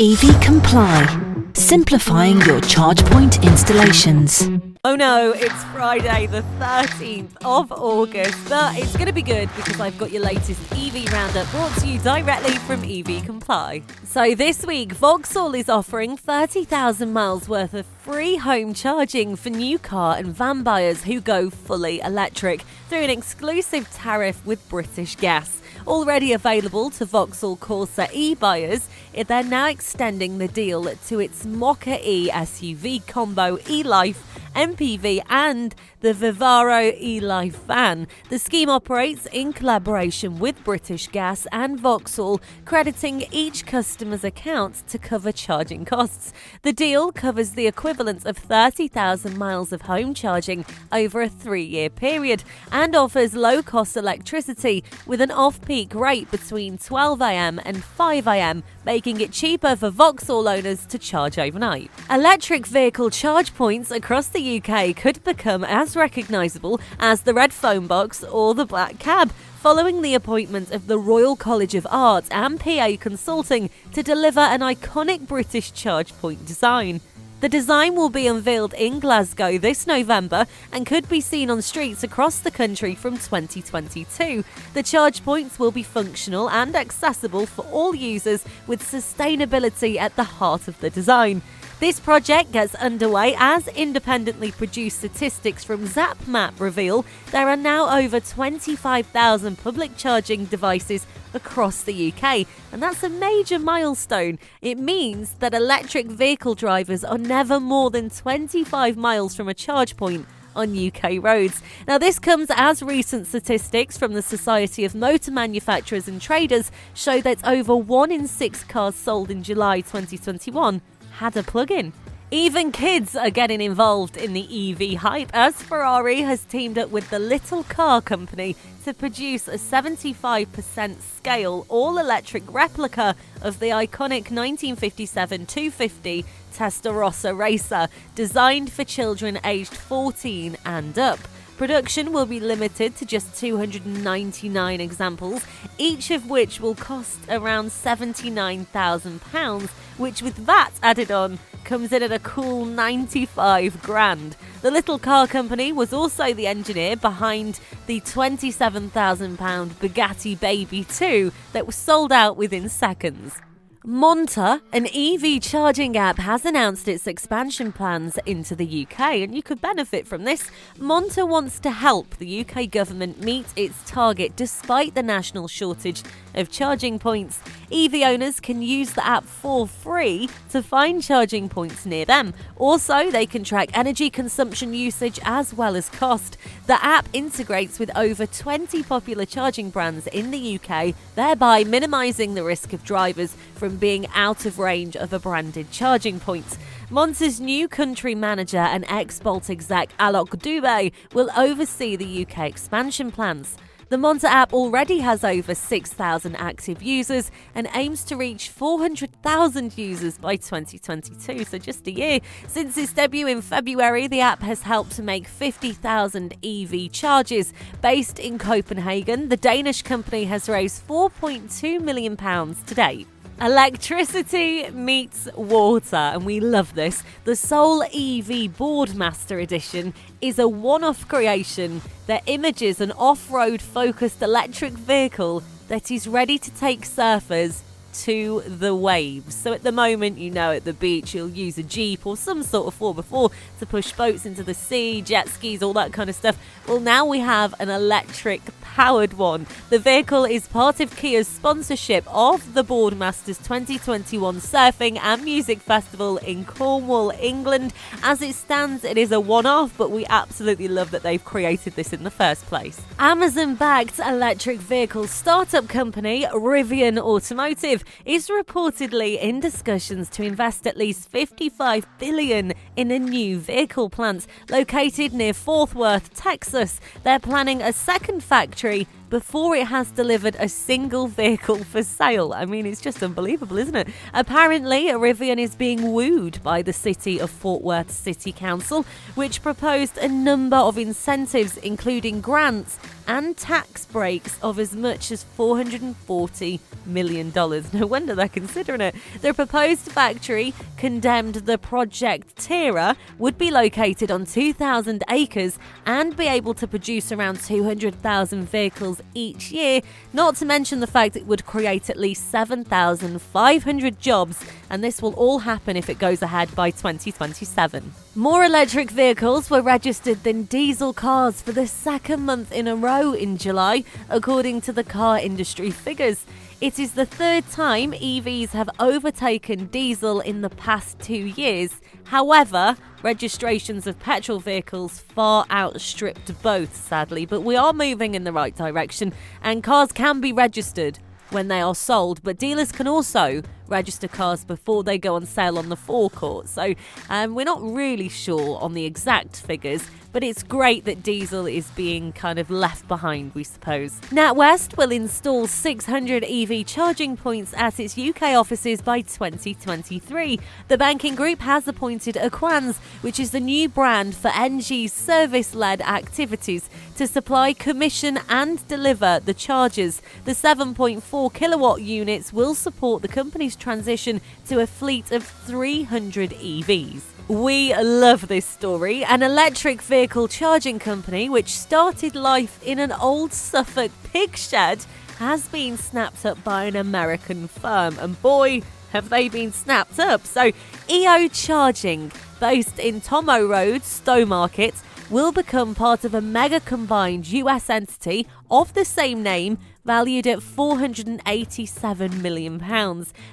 Eevee Comply, simplifying your ChargePoint installations. Oh no, it's Friday the 13th of August, but it's going to be good because I've got your latest Eevee roundup brought to you directly from Eevee Comply. So this week, Vauxhall is offering 30,000 miles worth of free home charging for new car and van buyers who go fully electric through an exclusive tariff with British Gas. Already available to Vauxhall Corsa E buyers, they're now extending the deal to its Monta E SUV combo E-Life, MPV and the Vivaro E-Life van. The scheme operates in collaboration with British Gas and Vauxhall, crediting each customer's account to cover charging costs. The deal covers the equivalent of 30,000 miles of home charging over a 3-year period and offers low-cost electricity with an off-peak rate between 12 a.m. and 5 a.m, making it cheaper for Vauxhall owners to charge overnight. Electric vehicle charge points across the UK could become as recognisable as the red phone box or the black cab, following the appointment of the Royal College of Art and PA Consulting to deliver an iconic British charge point design. The design will be unveiled in Glasgow this November and could be seen on streets across the country from 2022. The charge points will be functional and accessible for all users, with sustainability at the heart of the design. This project gets underway as independently produced statistics from ZapMap reveal there are now over 25,000 public charging devices across the UK, and that's a major milestone. It means that electric vehicle drivers are never more than 25 miles from a charge point on UK roads. Now, this comes as recent statistics from the Society of Motor Manufacturers and Traders show that over 1 in 6 cars sold in July 2021 had a plug-in. Even kids are getting involved in the Eevee hype, as Ferrari has teamed up with the Little Car Company to produce a 75% scale all-electric replica of the iconic 1957 250 Testa Rossa racer, designed for children aged 14 and up. Production will be limited to just 299 examples, each of which will cost around £79,000, which with VAT added on comes in at a cool 95 grand. The Little Car Company was also the engineer behind the £27,000 Bugatti Baby 2 that was sold out within seconds. Monta, an EV charging app, has announced its expansion plans into the UK, and you could benefit from this. Monta wants to help the UK government meet its target despite the national shortage of charging points. EV owners can use the app for free to find charging points near them. Also, they can track energy consumption usage as well as cost. The app integrates with over 20 popular charging brands in the UK, thereby minimising the risk of drivers from being out of range of a branded charging point. Monta's new country manager and ex-Bolt exec Alok Dubey will oversee the UK expansion plans. The Monta app already has over 6,000 active users and aims to reach 400,000 users by 2022, so just a year. Since its debut in February, the app has helped to make 50,000 EV charges. Based in Copenhagen, the Danish company has raised £4.2 million to date. Electricity meets water, and we love this. The Soul Eevee Boardmaster Edition is a one-off creation that images an off-road focused electric vehicle that is ready to take surfers to the waves. So at the moment, at the beach, you'll use a Jeep or some sort of 4x4 to push boats into the sea, jet skis, all that kind of stuff. Well, now we have an electric powered one. The vehicle is part of Kia's sponsorship of the Boardmasters 2021 Surfing and Music Festival in Cornwall, England. As it stands, it is a one-off, but we absolutely love that they've created this in the first place. Amazon-backed electric vehicle startup company Rivian Automotive is reportedly in discussions to invest at least $55 billion in a new vehicle plant located near Fort Worth, Texas. They're planning a second factory before it has delivered a single vehicle for sale. I mean, it's just unbelievable, isn't it? Apparently, Rivian is being wooed by the city of Fort Worth City Council, which proposed a number of incentives, including grants and tax breaks of as much as $440 million. No wonder they're considering it. The proposed factory, condemned the Project Tira, would be located on 2,000 acres and be able to produce around 200,000 vehicles each year, not to mention the fact it would create at least 7,500 jobs, and this will all happen if it goes ahead by 2027. More electric vehicles were registered than diesel cars for the second month in a row in July, according to the car industry figures. It is the third time EVs have overtaken diesel in the past 2 years. However, registrations of petrol vehicles far outstripped both, sadly, but we are moving in the right direction, and cars can be registered when they are sold, but dealers can also register cars before they go on sale on the forecourt. So we're not really sure on the exact figures, but it's great that diesel is being kind of left behind, we suppose. NatWest will install 600 EV charging points at its UK offices by 2023. The banking group has appointed Equans, which is the new brand for NG's service-led activities, to supply, commission and deliver the chargers. The 7.4 kilowatt units will support the company's transition to a fleet of 300 EVs. We love this story. An electric vehicle charging company, which started life in an old Suffolk pig shed, has been snapped up by an American firm. And boy, have they been snapped up. So EO Charging, based in Tomo Road, Stowmarket, will become part of a mega combined US entity of the same name, valued at £487 million.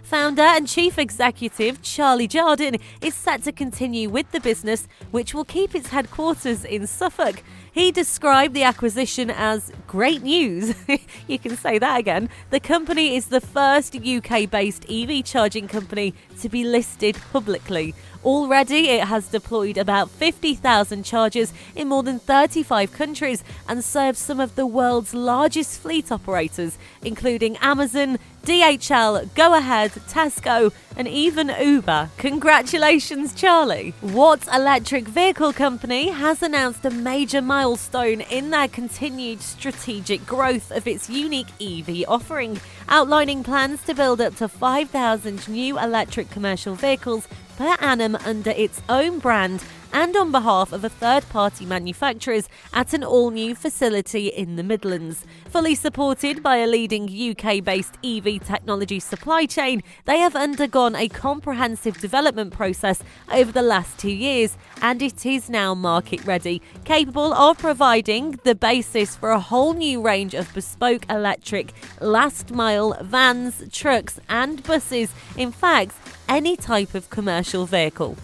Founder and chief executive Charlie Jardine is set to continue with the business, which will keep its headquarters in Suffolk. He described the acquisition as great news. You can say that again. The company is the first UK-based EV charging company to be listed publicly. Already, it has deployed about 50,000 chargers in more than 35 countries and serves some of the world's largest fleet operators, including Amazon, DHL, Go Ahead, Tesco, and even Uber. Congratulations, Charlie! What electric vehicle company has announced a major milestone in their continued strategic growth of its unique EV offering, outlining plans to build up to 5,000 new electric commercial vehicles per annum under its own brand and on behalf of a third-party manufacturers at an all-new facility in the Midlands. Fully supported by a leading UK-based EV technology supply chain, they have undergone a comprehensive development process over the last 2 years, and it is now market-ready, capable of providing the basis for a whole new range of bespoke electric last-mile vans, trucks and buses. In fact, any type of commercial vehicle.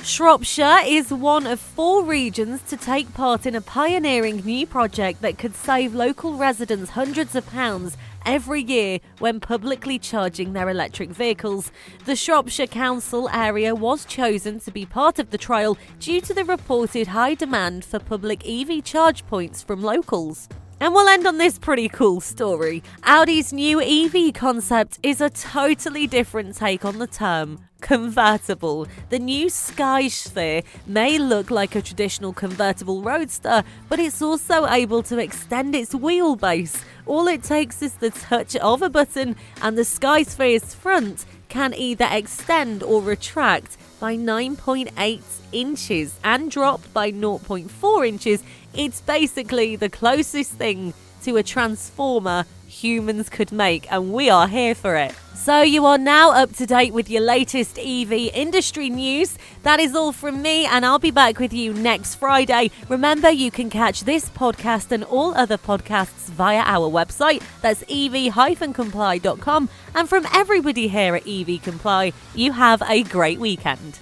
Shropshire is one of 4 regions to take part in a pioneering new project that could save local residents hundreds of pounds every year when publicly charging their electric vehicles. The Shropshire Council area was chosen to be part of the trial due to the reported high demand for public EV charge points from locals. And we'll end on this pretty cool story. Audi's new EV concept is a totally different take on the term convertible. The new Sky Sphere may look like a traditional convertible roadster, but it's also able to extend its wheelbase. All it takes is the touch of a button, and the Sky Sphere's front can either extend or retract by 9.8 inches and drop by 0.4 inches. It's basically the closest thing to a transformer humans could make, and we are here for it. So you are now up to date with your latest EV industry news. That is all from me, and I'll be back with you next Friday. Remember, you can catch this podcast and all other podcasts via our website. That's ev-comply.com. And from everybody here at EV Comply, you have a great weekend.